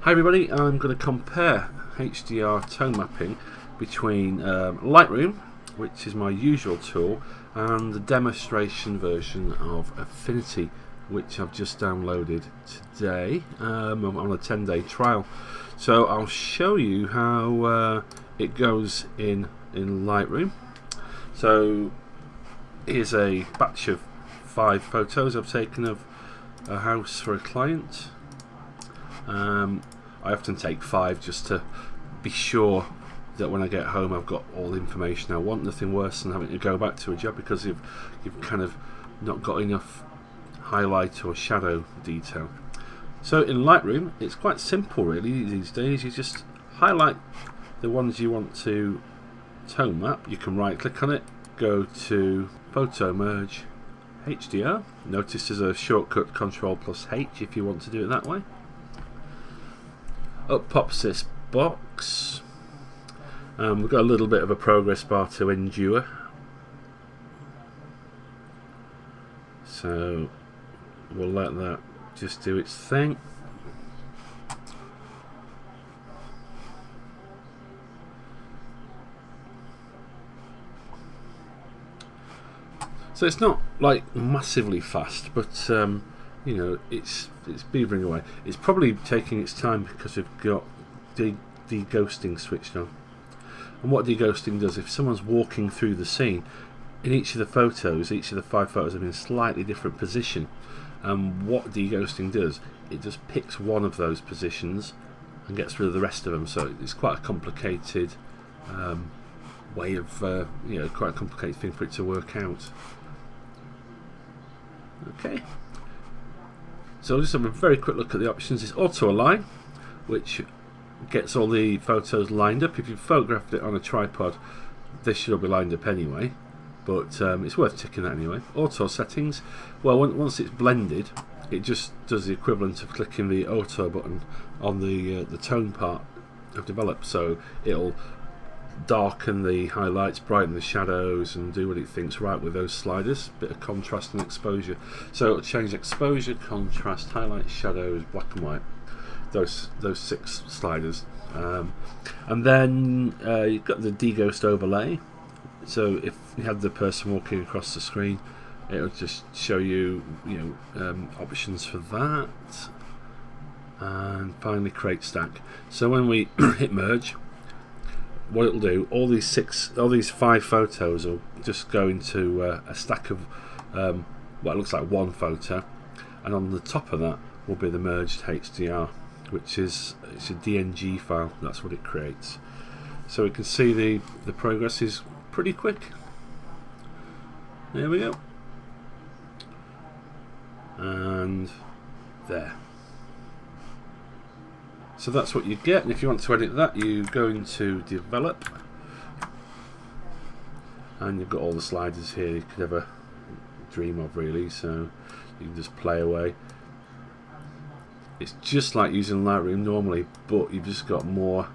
Hi everybody, I'm going to compare HDR tone mapping between Lightroom, which is my usual tool, and the demonstration version of Affinity, which I've just downloaded today. I'm on a 10-day trial. So I'll show you how it goes in Lightroom. So here's a batch of 5 photos I've taken of a house for a client. I often take 5 just to be sure that when I get home I've got all the information I want. Nothing worse than having to go back to a job because you've kind of not got enough highlight or shadow detail. So in Lightroom it's quite simple really these days. You just highlight the ones you want to tone map. You can right click on it, go to Photo Merge HDR. Notice there's a shortcut Ctrl+H if you want to do it that way. Up pops this box. We've got a little bit of a progress bar to endure. So we'll let that just do its thing. So it's not like massively fast, but you know, it's beavering away. It's probably taking its time because we've got de-ghosting switched on. And what de-ghosting does, if someone's walking through the scene, in each of the photos, each of the 5 photos are in a slightly different position. And what de-ghosting does, it just picks one of those positions and gets rid of the rest of them. So it's quite a complicated way of, you know, quite a complicated thing for it to work out. Okay. So I'll just have a very quick look at the options. It's auto align, which gets all the photos lined up. If you've photographed it on a tripod, they should all be lined up anyway, but it's worth ticking that anyway. Auto settings, well, once it's blended, it just does the equivalent of clicking the auto button on the tone part of develop. So it'll darken the highlights, brighten the shadows, and do what it thinks right with those sliders. Bit of contrast and exposure. So it'll change exposure, contrast, highlights, shadows, black and white. Those 6 sliders. And then you've got the de-ghost overlay. So if you had the person walking across the screen, it'll just show you, options for that. And finally create stack. So when we hit merge, what it'll do, all these 5 photos will just go into a stack of what looks like one photo, and on the top of that will be the merged HDR, which is it's a DNG file. That's what it creates. So we can see the progress is pretty quick. There we go, and there. So that's what you get, and if you want to edit that, you go into develop, and you've got all the sliders here you could ever dream of really, so you can just play away. It's just like using Lightroom normally, but you've just got more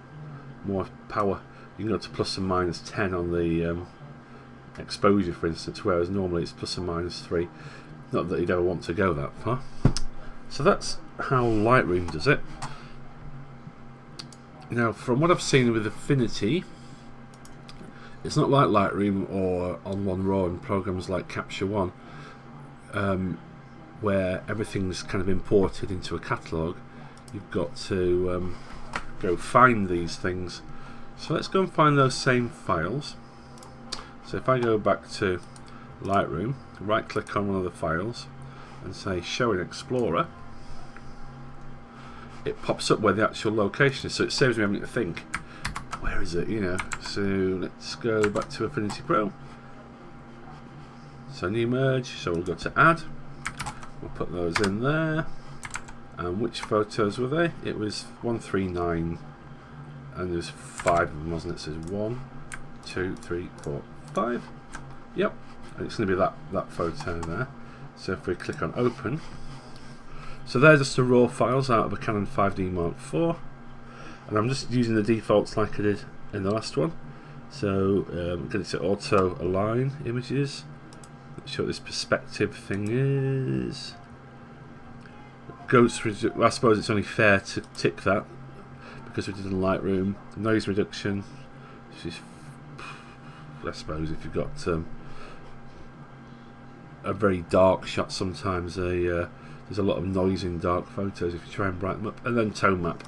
power. You can go to plus and minus 10 on the exposure, for instance, whereas normally it's plus and minus 3. Not that you'd ever want to go that far. So that's how Lightroom does it. Now, from what I've seen with Affinity, it's not like Lightroom or On One Raw and programs like Capture One, where everything's kind of imported into a catalogue. You've got to go find these things. So let's go and find those same files. So if I go back to Lightroom, right click on one of the files and say Show in Explorer, it pops up where the actual location is, so it saves me having to think, where is it, So let's go back to Affinity Pro. So new merge, so we'll go to add, we'll put those in there, and which photos were they? It was 139, and there's 5 of them, wasn't it? So there's 1, 2, 3, 4, 5, yep, and it's going to be that photo there. So if we click on open, so they're just the raw files out of a Canon 5D Mark IV, and I'm just using the defaults like I did in the last one. So get it to auto align images. Let's see what this perspective thing is. Goes through. I suppose it's only fair to tick that because we did in Lightroom. Noise reduction, which is, I suppose, if you've got a very dark shot, sometimes there's a lot of noise in dark photos if you try and brighten them up. And then tone map.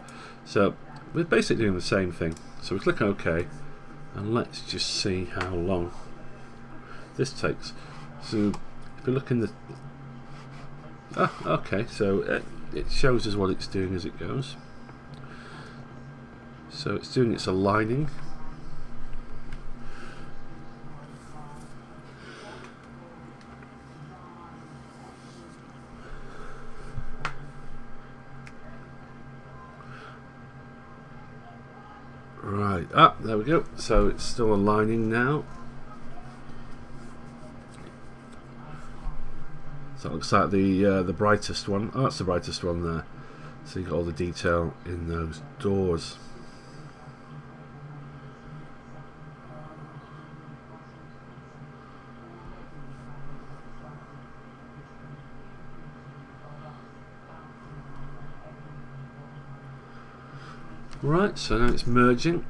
So we're basically doing the same thing. So we click OK, and let's just see how long this takes. So if you look in the okay, so it shows us what it's doing as it goes. So it's doing its aligning. Right, there we go. So it's still aligning now. So it looks like the brightest one. Oh, that's the brightest one there. So you got all the detail in those doors. Right, so now it's merging.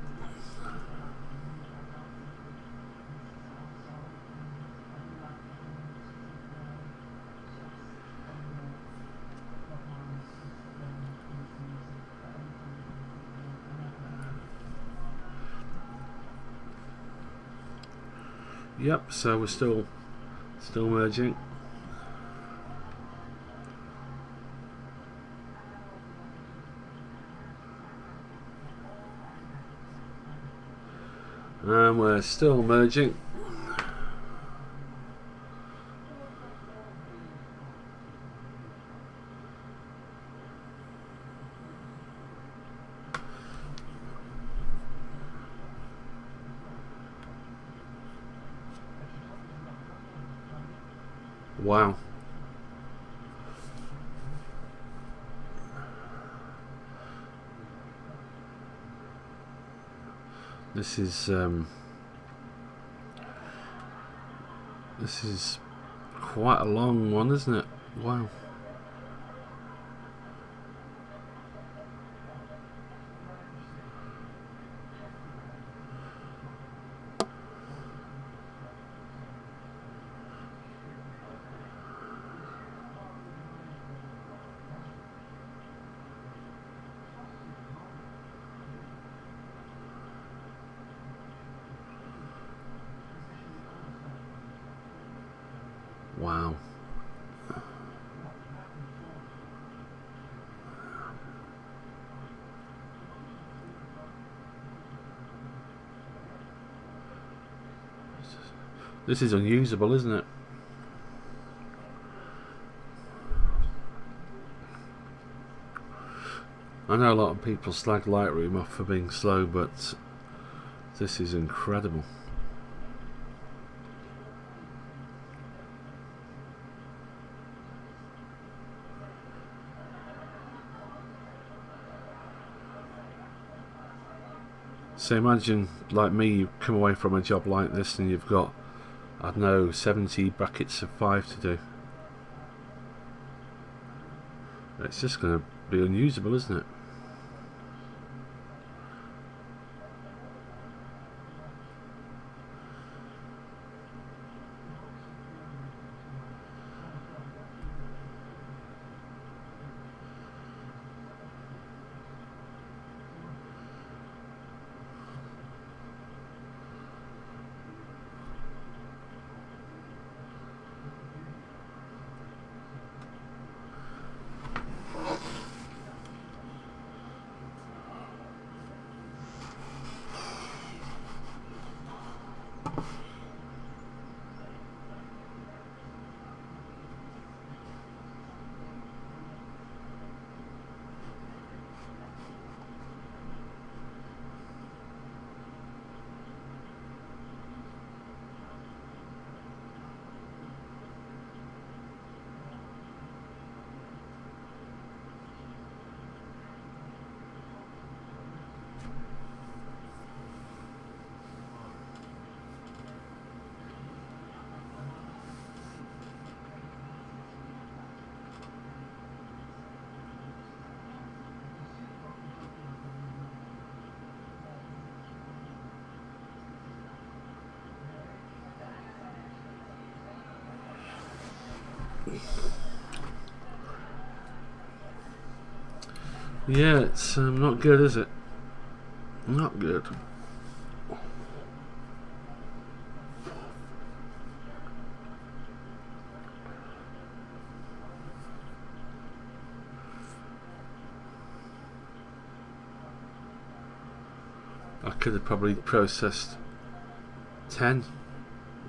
Yep, so we're still merging. And we're still merging. Wow. This is quite a long one, isn't it? Wow. Wow. This is unusable, isn't it? I know a lot of people slag Lightroom off for being slow, but this is incredible. So imagine, like me, you come away from a job like this and you've got, I don't know, 70 brackets of 5 to do. It's just going to be unusable, isn't it? Yeah, it's not good, is it? Not good. I could have probably processed 10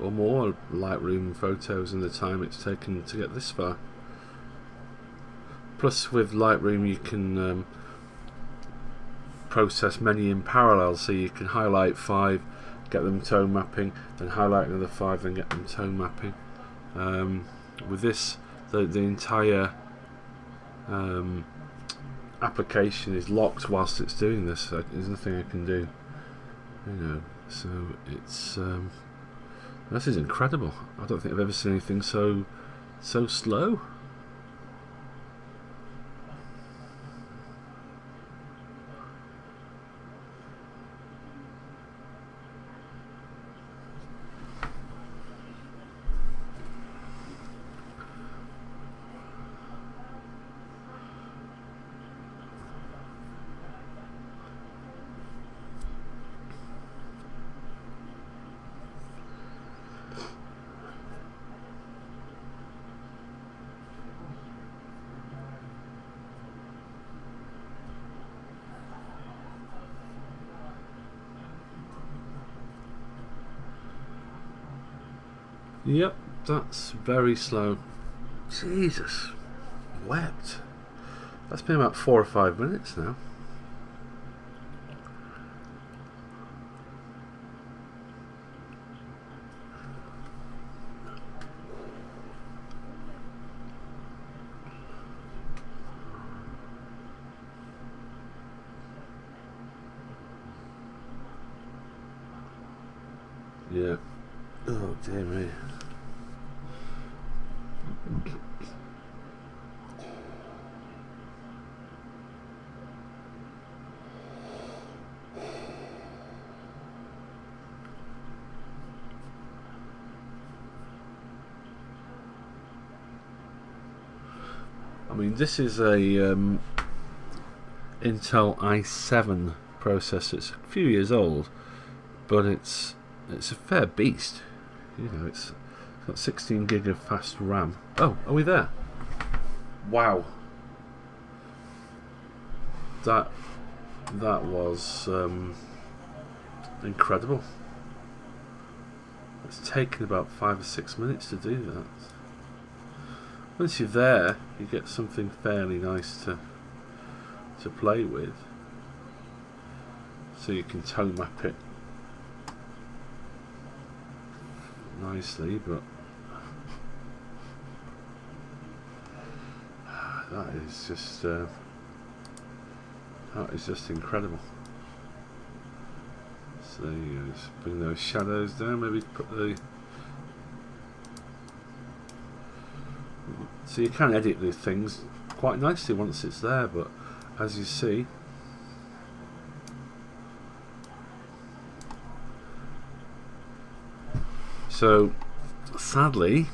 or more Lightroom photos in the time it's taken to get this far. Plus with Lightroom you can process many in parallel, so you can highlight 5, get them tone mapping, then highlight another 5, then get them tone mapping. With this, the entire application is locked whilst it's doing this, so there's nothing I can do, you know. So it's this is incredible. I don't think I've ever seen anything so slow. Yep, that's very slow. Jesus, wept. That's been about 4 or 5 minutes now. Yeah. Oh dear me. I mean, this is a Intel i7 processor. It's a few years old, but it's a fair beast. You know, it's got 16 gig of fast RAM. Oh, are we there? Wow. That was incredible. It's taken about 5 or 6 minutes to do that. Once you're there, you get something fairly nice to play with. So you can tone map it nicely, but that is just incredible. So you go, just bring those shadows down, maybe put the, so you can edit these things quite nicely once it's there, but as you see, so sadly,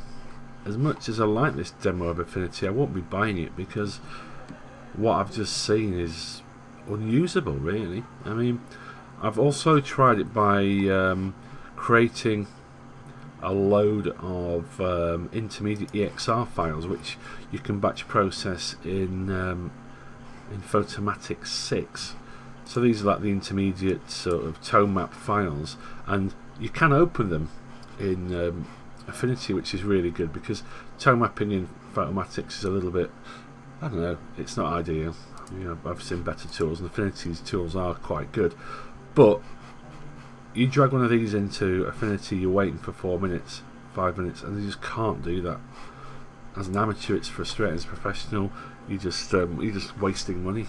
as much as I like this demo of Affinity, I won't be buying it because what I've just seen is unusable, really. I mean, I've also tried it by creating a load of intermediate EXR files, which you can batch process in Photomatic 6. So these are like the intermediate sort of tone map files, and you can open them in Affinity, which is really good because tone mapping in Photomatics is a little bit, I don't know, it's not ideal. You know, I've seen better tools, and Affinity's tools are quite good, but you drag one of these into Affinity, you're waiting for 4 minutes, 5 minutes, and you just can't do that. As an amateur, it's frustrating. As a professional, you're just wasting money.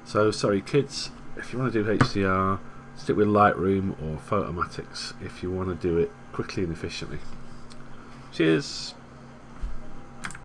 So sorry kids, if you want to do HDR, stick with Lightroom or Photomatics if you want to do it quickly and efficiently. Cheers.